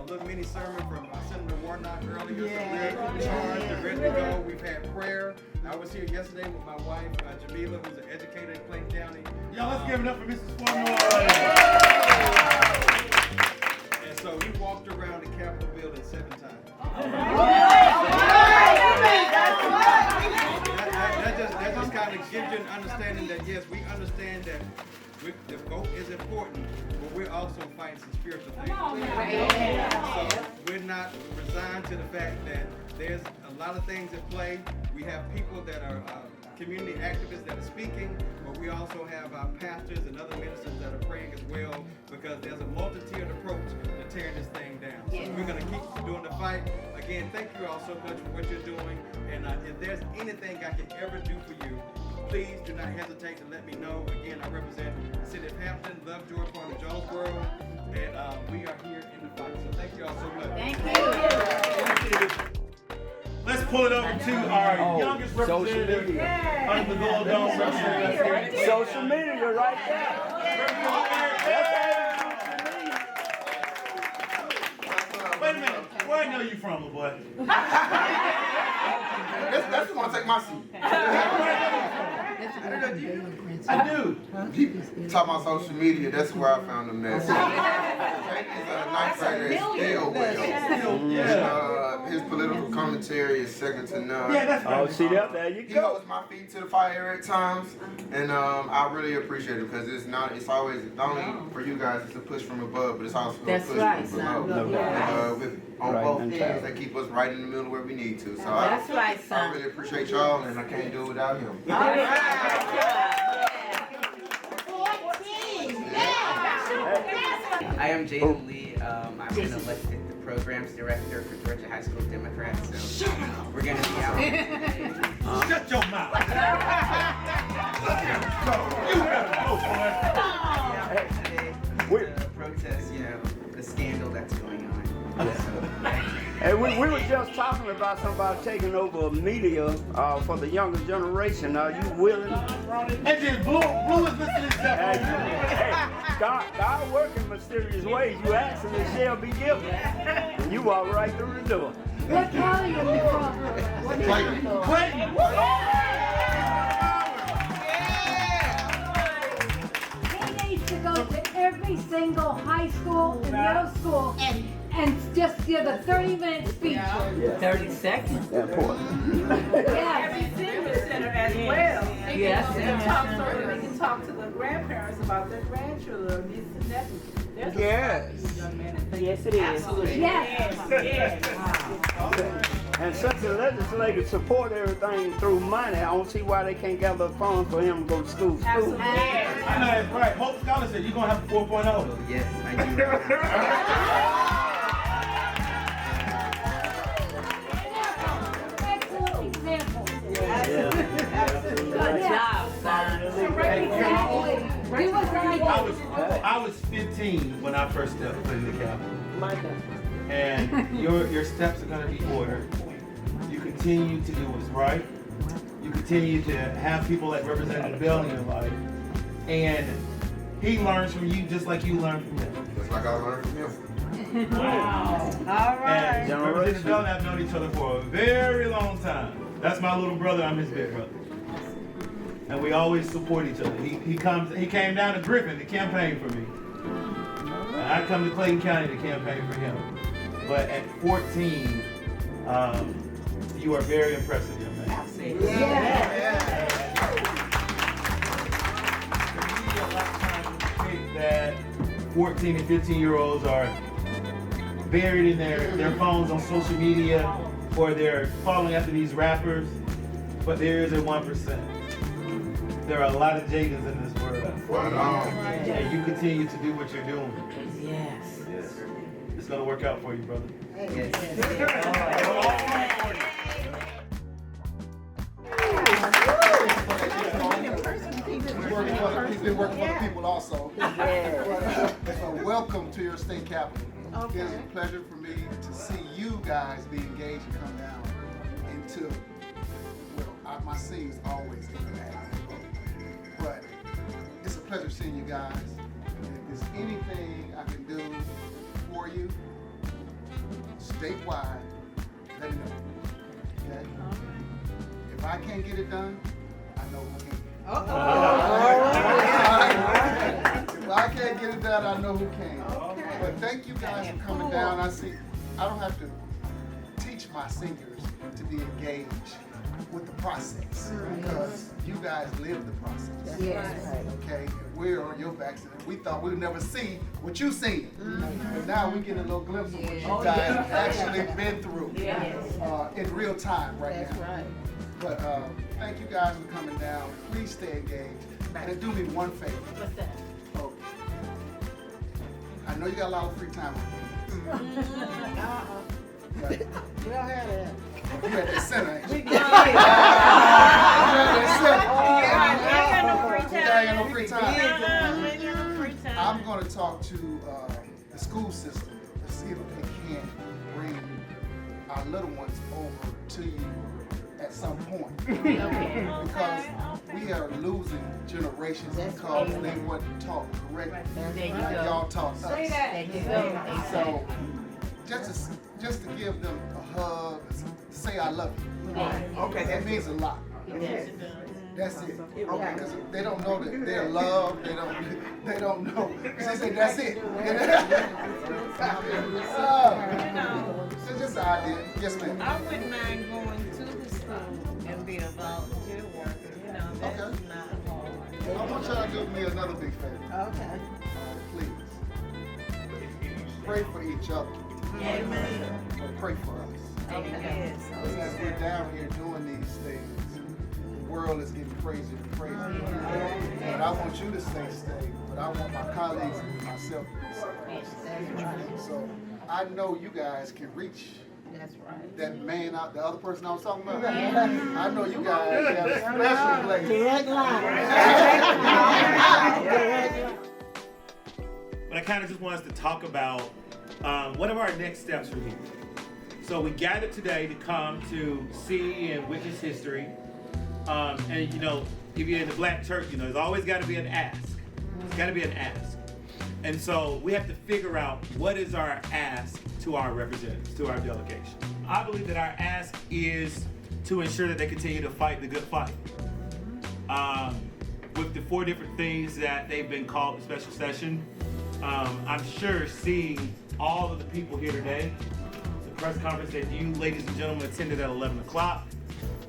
Speaker 13: little mini sermon from Senator Warnock earlier. So we're charged and ready to go. We've had prayer. I was here yesterday with my wife, Jamila, who's an educator in Clayton County.
Speaker 1: Y'all, let's give it up for Mrs. Flournoy.
Speaker 13: And so we walked around the Capitol building 7 times. That just kind of gives you an understanding that, yes, we understand that the vote is important, but we're also fighting some spiritual things. So we're not resigned to the fact that there's a lot of things at play. We have people that are community activists that are speaking, but we also have our pastors and other ministers that are praying as well, because there's a multi-tiered approach to tearing this thing down. So we're going to keep doing the fight. Again, thank you all so much for what you're doing, and if there's anything I can ever do for you, please do not hesitate to let me know. Again, I represent the city of Hampton, Lovejoy, part of Jonesboro, and we are here in the fight. So thank you all so much.
Speaker 1: Thank you. Let's pull it over to our youngest representative under the Gold Dome representative.
Speaker 14: Social media right there.
Speaker 1: Wait a minute. Where I know you from, little boy?
Speaker 15: That's the one to take my seat.
Speaker 1: I do.
Speaker 15: Talking about social media, that's where I found the message. Clayton is a ninth grader, still well. His political commentary is second to none.
Speaker 14: Oh, see that? There you go.
Speaker 15: He holds my feet to the fire at times, and I really appreciate it, because it's always, not only for you guys, it's a push from above, but it's also a push from below. On both ends, they keep us right in the middle where we need to. So I really appreciate y'all, and I can't do it without him.
Speaker 16: I am Jaden Lee. I've been elected the programs director for Georgia High School Democrats. So we're going to be out today.
Speaker 1: Shut your mouth. You better go, boy.
Speaker 16: To protest, the scandal that's going on.
Speaker 14: And we were just talking about somebody taking over media for the younger generation. Are you willing?
Speaker 1: And just Blue is listening to that.
Speaker 14: Hey, God works in mysterious ways. You ask and it shall be given. And you walk right through the door.
Speaker 17: What county are you from?
Speaker 1: Clayton. Clayton.
Speaker 17: He needs to go to every single high school and middle school and just give a 30-minute speech.
Speaker 14: Yeah.
Speaker 8: 30 seconds.
Speaker 14: Important.
Speaker 17: Every
Speaker 12: senior center as well.
Speaker 8: Yes.
Speaker 12: We can talk to the grandparents about their grandchildren, nieces and nephews. There's
Speaker 14: Yes.
Speaker 8: Yes, it is.
Speaker 12: Absolutely.
Speaker 17: Yes.
Speaker 14: And since the legislators support everything through money, I don't see why they can't gather funds for him to go to school.
Speaker 12: Absolutely.
Speaker 1: I know that's right. Hope Scholar said you're going to have a 4.0.
Speaker 16: Yes, I do.
Speaker 17: Excellent example.
Speaker 8: Good job, son.
Speaker 17: Exactly.
Speaker 1: I was 15 when I first stepped foot in the Capitol. And your steps are going to be ordered. You continue to do what's right. You continue to have people like Representative Bell in your life. And he learns from you just like you learn from him.
Speaker 15: Just like I learned from him.
Speaker 12: Wow. All right.
Speaker 1: And Representative Bell and I have known each other for a very long time. That's my little brother. I'm his big brother. and we always support each other. He came down to Griffin to campaign for me. And I come to Clayton County to campaign for him. But at 14, you are very impressive, young man.
Speaker 12: Absolutely.
Speaker 1: A lot of times we think that 14 and 15-year-olds are buried in their phones on social media, or they're following after these rappers, but there is a 1%. There are a lot of Jadens in this world. And you continue to do what you're doing.
Speaker 10: Yes.
Speaker 1: It's going to work out for you, brother.
Speaker 18: He's been working for the people also. Welcome to your state capital. Okay. It's a pleasure for me to see you guys be engaged and come down into, my scene is always interactive. But it's a pleasure seeing you guys. If there's anything I can do for you, statewide, let me know. Okay? If I can't get it done, I know who can. If I can't get it done, I know who can. But thank you guys for coming down. I don't have to teach my seniors to be engaged with the process because you guys live the process. Okay, we're on your backs and we thought we'd never see what you seen, but now we get a little glimpse of what you guys have actually been through in real time right now. But thank you guys for coming down. Please stay engaged. And do me one favor.
Speaker 17: What's that?
Speaker 18: Oh, I know you got a lot of free time on you.
Speaker 12: We don't have that.
Speaker 18: You at the center, ain't you?
Speaker 12: We
Speaker 18: You at the center. I ain't got no free time. I'm going to talk to the school system to see if they can bring our little ones over to you at some point. Because we are losing generations because they weren't taught correctly like y'all taught us. So just to give them a hug, say I love you. Okay, that means a lot. That's it. Okay, because they don't know that they're loved. They don't know. She said that's it. So just an idea. Yes, ma'am.
Speaker 19: I wouldn't mind going to the school and be a volunteer worker. That's not hard.
Speaker 18: I want y'all to do me another big favor.
Speaker 19: Okay.
Speaker 18: Please. Pray for each other.
Speaker 19: Amen.
Speaker 18: But pray for us.
Speaker 19: Okay.
Speaker 18: Because as we're down here doing these things, the world is getting crazier and crazier. And I want you to stay stable, but I want my colleagues and myself to be stable. So I know you guys can reach that man out, the other person I was talking about. I know you guys have a special place.
Speaker 12: Direct line.
Speaker 1: But I kind of just want us to talk about what are our next steps from here. So we gathered today to come to see and witness history. And if you're in the black church, there's always got to be an ask. There's got to be an ask. And so we have to figure out what is our ask to our representatives, to our delegation. I believe that our ask is to ensure that they continue to fight the good fight. With the 4 different things that they've been called to special session, I'm sure seeing all of the people here today, the press conference that you, ladies and gentlemen, attended at 11 o'clock,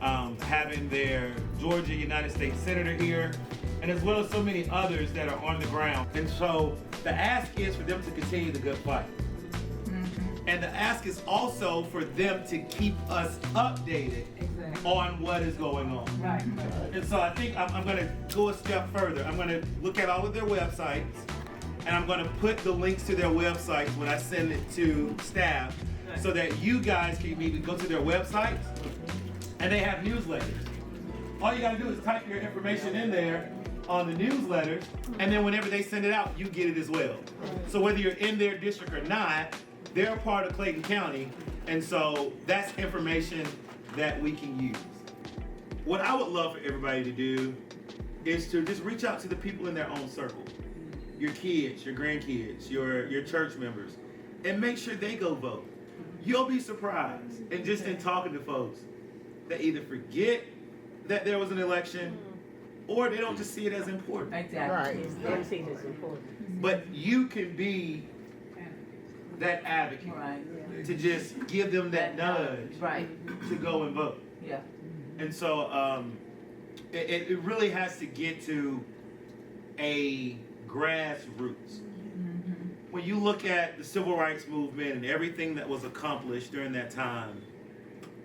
Speaker 1: having their Georgia United States Senator here, and as well as so many others that are on the ground. And so the ask is for them to continue the good fight. And the ask is also for them to keep us updated on what is going on.
Speaker 12: Right.
Speaker 1: And so I think I'm going to go a step further. I'm going to look at all of their websites, and I'm going to put the links to their websites when I send it to staff so that you guys can maybe go to their websites, and they have newsletters. All you got to do is type your information in there on the newsletters, and then whenever they send it out, you get it as well. So whether you're in their district or not, they're a part of Clayton County, and so that's information that we can use. What I would love for everybody to do is to just reach out to the people in their own circle. Your kids, your grandkids, your church members, and make sure they go vote. You'll be surprised, and just in talking to folks, they either forget that there was an election, or they don't just see it as important.
Speaker 19: Exactly.
Speaker 18: Right.
Speaker 19: They don't see it as important.
Speaker 1: But you can be that advocate to just give them that nudge to go and vote.
Speaker 19: Yeah.
Speaker 1: And so it really has to get to a grassroots. When you look at the civil rights movement and everything that was accomplished during that time,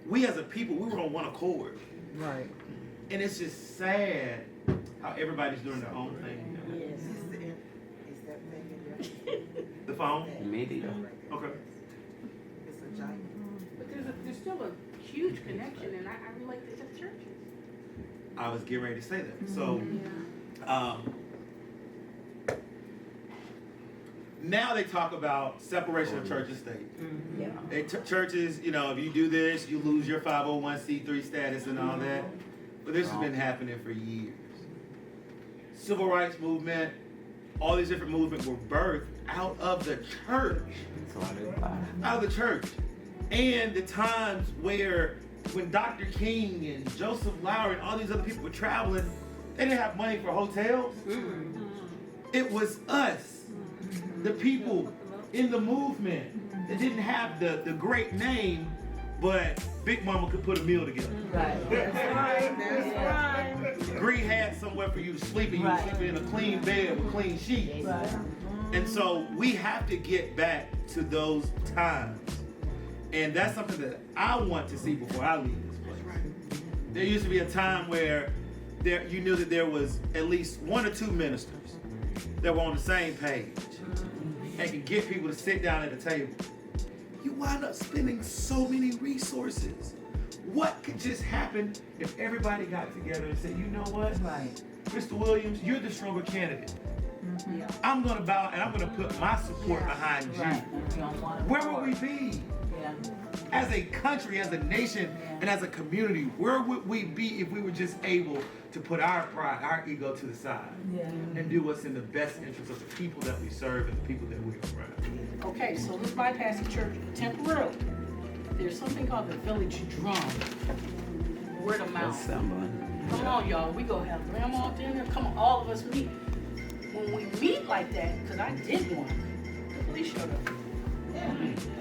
Speaker 1: we as a people, we were on one accord.
Speaker 18: Right.
Speaker 1: And it's just sad how everybody's doing their own thing.
Speaker 19: Yes.
Speaker 1: The phone?
Speaker 14: Media.
Speaker 1: Okay.
Speaker 20: But there's still a huge connection, and I relate this to churches.
Speaker 1: I was getting ready to say that. So, now they talk about separation of church and state. Churches, you know, if you do this, you lose your 501c3 status and all that. But this has been happening for years. Civil rights movement, all these different movements were birthed out of the church. Out of the church. And the times when Dr. King and Joseph Lowry and all these other people were traveling, they didn't have money for hotels. It was us, the people in the movement that didn't have the great name, but Big Mama could put a meal together. Gree had somewhere for you to sleep, and you were sleeping in a clean bed with clean sheets. And so we have to get back to those times. And that's something that I want to see before I leave this place. There used to be a time where you knew that there was at least one or two ministers that were on the same page and could get people to sit down at a table. You wind up spending so many resources. What could just happen if everybody got together and said, you know what, Mr. Williams, you're the stronger candidate. I'm going to bow and I'm going to put my support behind you. Where would we be? As a country, as a nation, and as a community, where would we be if we were just able to put our pride, our ego to the side and do what's in the best interest of the people that we serve and the people that we are around?
Speaker 20: Okay, so let's bypass the church temporarily. There's something called the village drum. Word of mouth. Come on, y'all. We go have grandma dinner. Come on, all of us meet. When we meet like that, because I did one, the police showed up.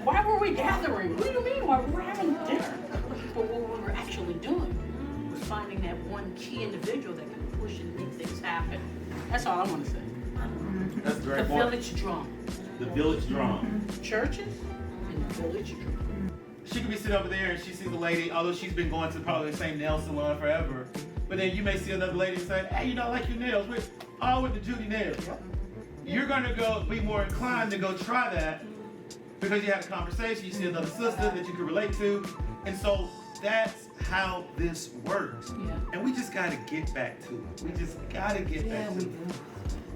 Speaker 20: Why were we gathering? What do you mean? Why we were having dinner? But what we were actually doing was finding that one key individual that can push and make things happen. That's all I want to say.
Speaker 1: That's a great
Speaker 20: The
Speaker 1: point.
Speaker 20: village drum.
Speaker 1: The village drum.
Speaker 20: Churches and the village drum.
Speaker 1: She could be sitting over there and she sees a lady, although she's been going to probably the same nail salon forever. But then you may see another lady and say, hey, you know, I like your nails. We're all with the Judy nails. You're going to go be more inclined to go try that because you had a conversation, you see another sister that you can relate to. And so that's how this works. And we just got to get back to it. We just got to get back to it.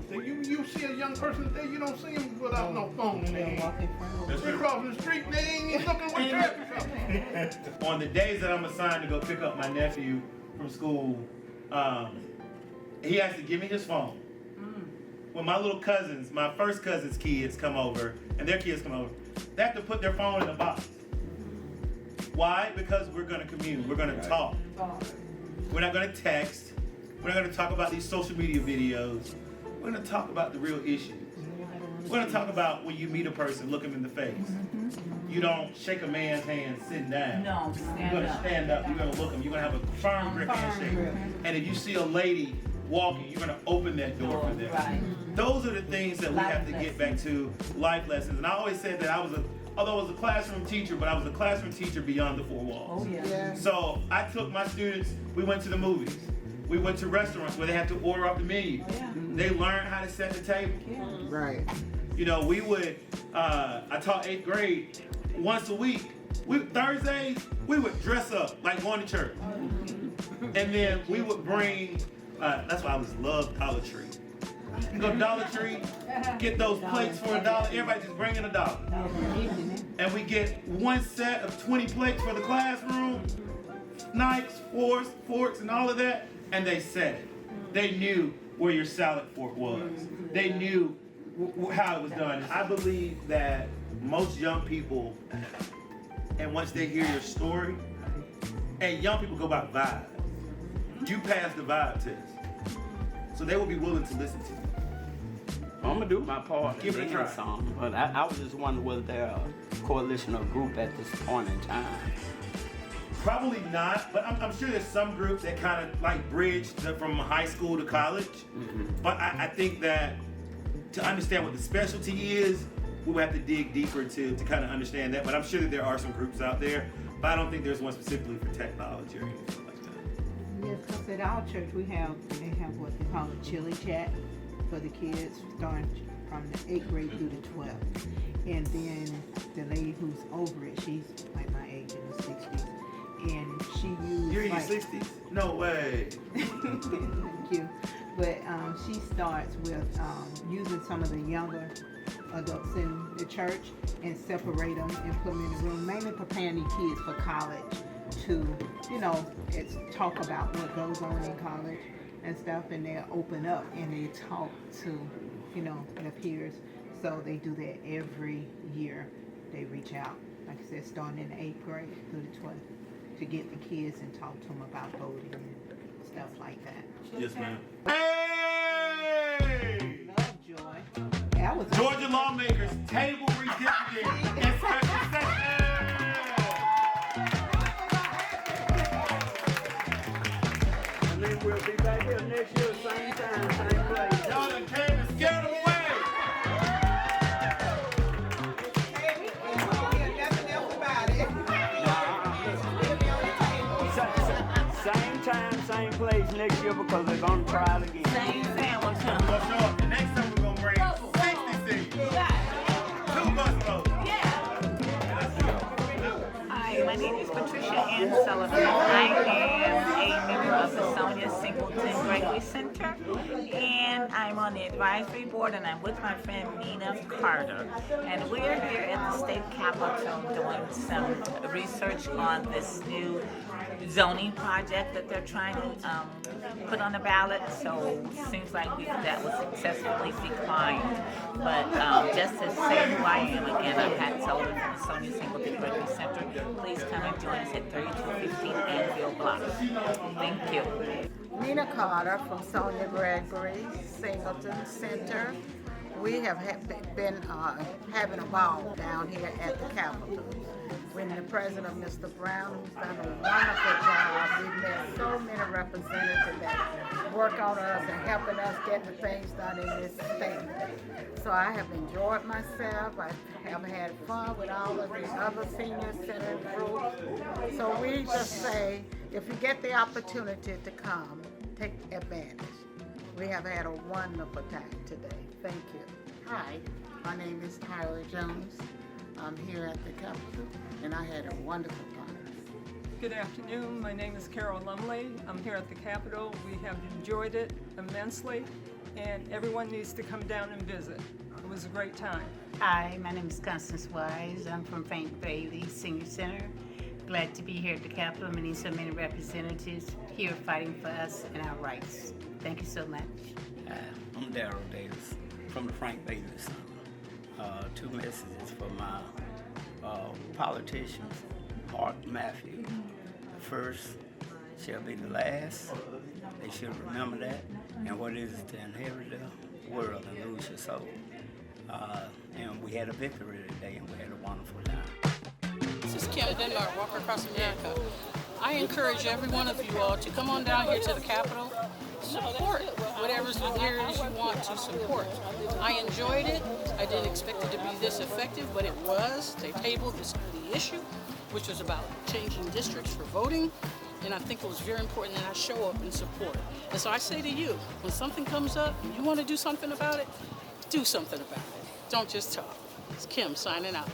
Speaker 21: So you see a young person there, you don't see him without no phone in their hand. They crossing the street, they ain't looking with traffic.
Speaker 1: On the days that I'm assigned to go pick up my nephew from school, he has to give me his phone. When my little cousins, my first cousin's kids come over, and their kids come over, they have to put their phone in a box. Why? Because we're going to commune. We're going to talk. We're not going to text. We're not going to talk about these social media videos. We're going to talk about the real issues. We're going to talk about when you meet a person, look them in the face. You don't shake a man's hand sitting down.
Speaker 19: No,
Speaker 1: You're going to stand up. You're going to look them. You're going to have a firm grip handshake. And if you see a lady walking, you're going to open that door for them. Those are the things that we have to get back to, life lessons. And I always said that although I was a classroom teacher, but I was a classroom teacher beyond the four walls. So I took my students, we went to the movies. We went to restaurants where they had to order off the menu. They learned how to set the table.
Speaker 18: Right.
Speaker 1: You know, we would, I taught 8th grade once a week. Thursdays, we would dress up like going to church. And then we would bring, that's why I always loved Dollar Tree. You can go to Dollar Tree, get those plates for $1. Everybody just bring in $1. And we get one set of 20 plates for the classroom, knives, forks, and all of that. And they set it. They knew where your salad fork was. They knew how it was done. I believe that most young people, and once they hear your story, and young people go by vibe. You pass the vibe test. So they will be willing to listen to you.
Speaker 14: I'm gonna do my part.
Speaker 1: Give it a try.
Speaker 14: Some, but I was just wondering, was there a coalition or group at this point in time?
Speaker 1: Probably not, but I'm sure there's some groups that kind of like bridge from high school to college.
Speaker 14: Mm-hmm.
Speaker 1: But I think that to understand what the specialty is, we will have to dig deeper to kind of understand that. But I'm sure that there are some groups out there, but I don't think there's one specifically for technology or anything like that.
Speaker 8: Yes, because at our church they have what they call a chili chat for the kids starting from the 8th grade through the 12th. And then the lady who's over it, she's like my age in the 60s. And she used
Speaker 1: You're in your 60s? No way.
Speaker 8: Thank you. But she starts with using some of the younger adults in the church and separate them and put them in the room, mainly preparing these kids for college to, talk about what goes on in college and stuff, and they'll open up and they talk to, their peers. So they do that every year. They reach out, like I said, starting in the 8th grade through the 12th, to get the kids and talk to them about voting and stuff like that.
Speaker 1: Yes, ma'am.
Speaker 8: Hey! Love Joy. That was
Speaker 1: Georgia lawmakers table redistricting in special session.
Speaker 14: And then we'll be back here next year, same time, same place.
Speaker 1: Y'all done came and scared them away.
Speaker 14: Same time, same place next year because they're going to try it again.
Speaker 19: Same sandwich.
Speaker 1: We're going to show up. The next time we're going to bring 60 seats. 2 bus loads.
Speaker 19: Hi, my name is Patricia Ann Sullivan. I am a member of the Sonia Singleton Gregory Center, and I'm on the advisory board, and I'm with my friend Nina Carter. And we're here at the state capitol doing some research on this new zoning project that they're trying to put on the ballot. So it seems like that was successfully declined. But just to say who I am, again, I'm Pat Sullivan from the Sonia Singleton Gregory Center. Please come and join us at 3215 Anvil Block. Thank you.
Speaker 4: Nina Carter from Sonia Gregory Singleton Center. We have been having a ball down here at the Capitol. When the president, Mr. Brown, who's done a wonderful job. We've met so many representatives that work on us and helping us get the things done in this state. So I have enjoyed myself. I have had fun with all of the other senior center groups. So we just say, if you get the opportunity to come, take advantage. We have had a wonderful time today. Thank you.
Speaker 22: Hi, my name is Tyra Jones. I'm here at the Capitol, and I had a wonderful time.
Speaker 23: Good afternoon. My name is Carol Lumley. I'm here at the Capitol. We have enjoyed it immensely, and everyone needs to come down and visit. It was a great time.
Speaker 24: Hi, my name is Constance Wise. I'm from Frank Bailey Senior Center. Glad to be here at the Capitol, meeting so many representatives here fighting for us and our rights. Thank you so much.
Speaker 14: I'm Darrell Davis from the Frank Bailey Center. 2 messages for my politicians, Mark Matthew. The first shall be the last. They should remember that. And what is it to inherit the world and lose your soul? And we had a victory today, and we had a wonderful time.
Speaker 25: This is Kim Denmark, Walker Across America. I encourage every one of you all to come on down here to the Capitol, support whatever leaders you want to support. I enjoyed it. I didn't expect it to be this effective, but it was. They tabled the issue, which was about changing districts for voting, and I think it was very important that I show up and support. And so I say to you, when something comes up and you want to do something about it, do something about it. Don't just talk. It's Kim signing out.